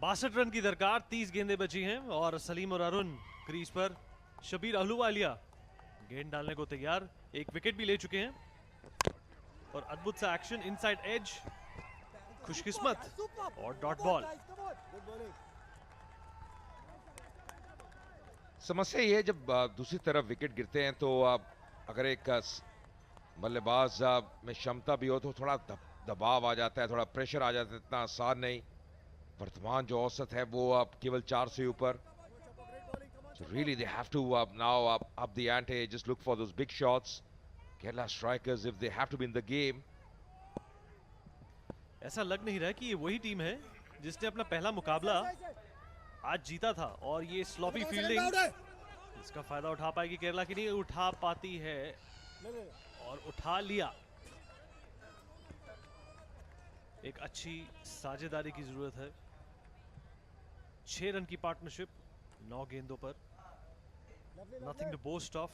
62 run की दरकार, 30 गेंदें बची हैं और सलीम और अरुण क्रीज पर। शबीर अहलूवालिया गेंद डालने को तैयार, एक विकेट भी ले चुके हैं और अद्भुत सा एक्शन इनसाइड एज, खुशकिस्मत और डॉट बॉल। समस्या ये है जब दूसरी तरफ विकेट गिरते हैं तो अगर एक बल्लेबाज में क्षमता भी हो तो थोड़ा दबाव आ जाता है, थोड़ा प्रेशर आ जाता है, इतना आसान नहीं। वर्तमान जो औसत है वो केवल 4 से ऊपर। So really they have to now up the ante, just look for those big shots. Kerala strikers, if they have to be in the game. ऐसा लग नहीं रहा कि ये वही टीम है जिसने अपना पहला मुकाबला आज जीता था और ये स्लॉपी फील्डिंग इसका फायदा उठा पाएगी केरला की नहीं उठा पाती है और उठा लिया। एक अच्छी साझेदारी की जरूरत है। 6 रन की पार्टनरशिप 9 गेंदों पर, nothing to boast of.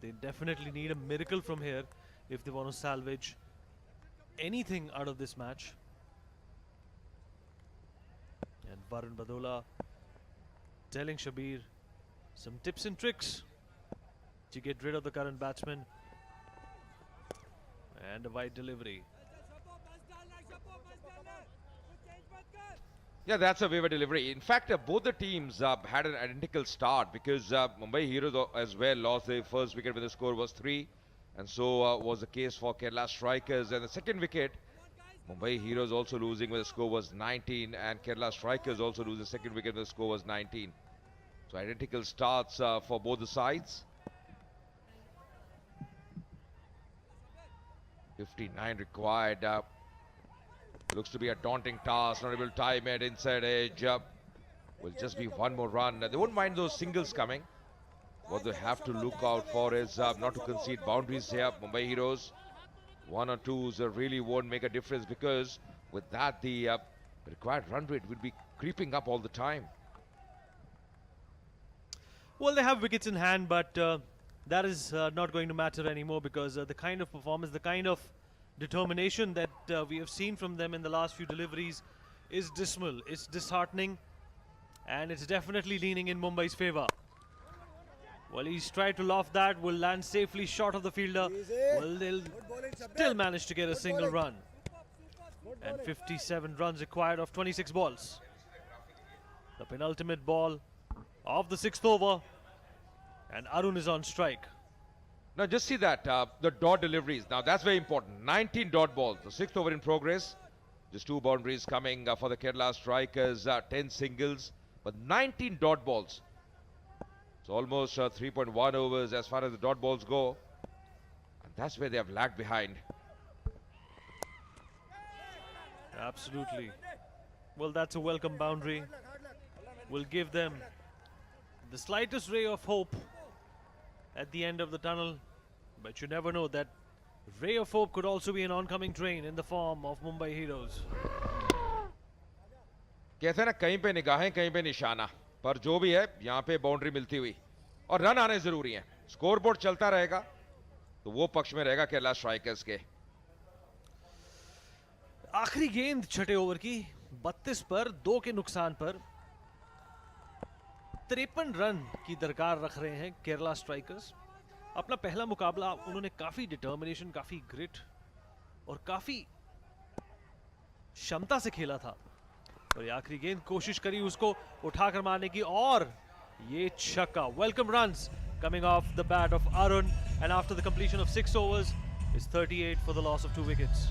They definitely need a miracle from here if they want to salvage anything out of this match. And Varun Badola telling Shabir some tips and tricks to get rid of the current batsman. And a wide delivery. Yeah, that's a waiver delivery. In fact, both the teams had an identical start because Mumbai Heroes as well lost their first wicket when the score was 3. And so was the case for Kerala Strikers. And the second wicket, Mumbai Heroes also losing when the score was 19. And Kerala Strikers also lose the second wicket when the score was 19. So identical starts for both the sides. 59 required. Looks to be a daunting task, not able to time it inside edge. Will just be one more run. They won't mind those singles coming. What they have to look out for is not to concede boundaries here. Mumbai Heroes, 1 or 2s really won't make a difference because with that the required run rate will be creeping up all the time. Well, they have wickets in hand, but that is not going to matter anymore because the kind of performance, the kind of determination that we have seen from them in the last few deliveries is dismal, it's disheartening, and it's definitely leaning in Mumbai's favour. Well, he's tried to loft that, will land safely short of the fielder. Well, they'll still manage to get a single run. And 57 runs required of 26 balls. The penultimate ball of the 6th over, and Arun is on strike. Now just see that, the dot deliveries. Now that's very important. 19 dot balls, the 6th over in progress. Just 2 boundaries coming for the Kerala Strikers, 10 singles, but 19 dot balls. So almost 3.1 overs as far as the dot balls go. And that's where they have lagged behind. Absolutely. Well, that's a welcome boundary. Will give them the slightest ray of hope at the end of the tunnel. But you never know, that ray of hope could also be an oncoming train in the form of Mumbai Heroes. कहते हैं ना, कहीं पे निगाहें कहीं पे निशाना, पर जो भी है यहाँ पे बाउंड्री मिलती हुई और रन आने जरूरी हैं। स्कोरबोर्ड चलता रहेगा तो वो पक्ष में रहेगा केरला स्ट्राइकर्स के। आखिरी गेंद छठे ओवर की 32 पर 2 के नुकसान पर 53 रन की दरकार रख रहे हैं केरला स्ट्राइकर्स। अपना पहला मुकाबला उन्होंने काफी डिटर्मिनेशन, काफी ग्रिट और काफी क्षमता से खेला था और ये आखिरी गेंद कोशिश करी उसको उठाकर मारने की और ये छक्का। Welcome runs coming off the bat of Arun, and after the completion of 6 overs is 38 for the loss of 2 wickets.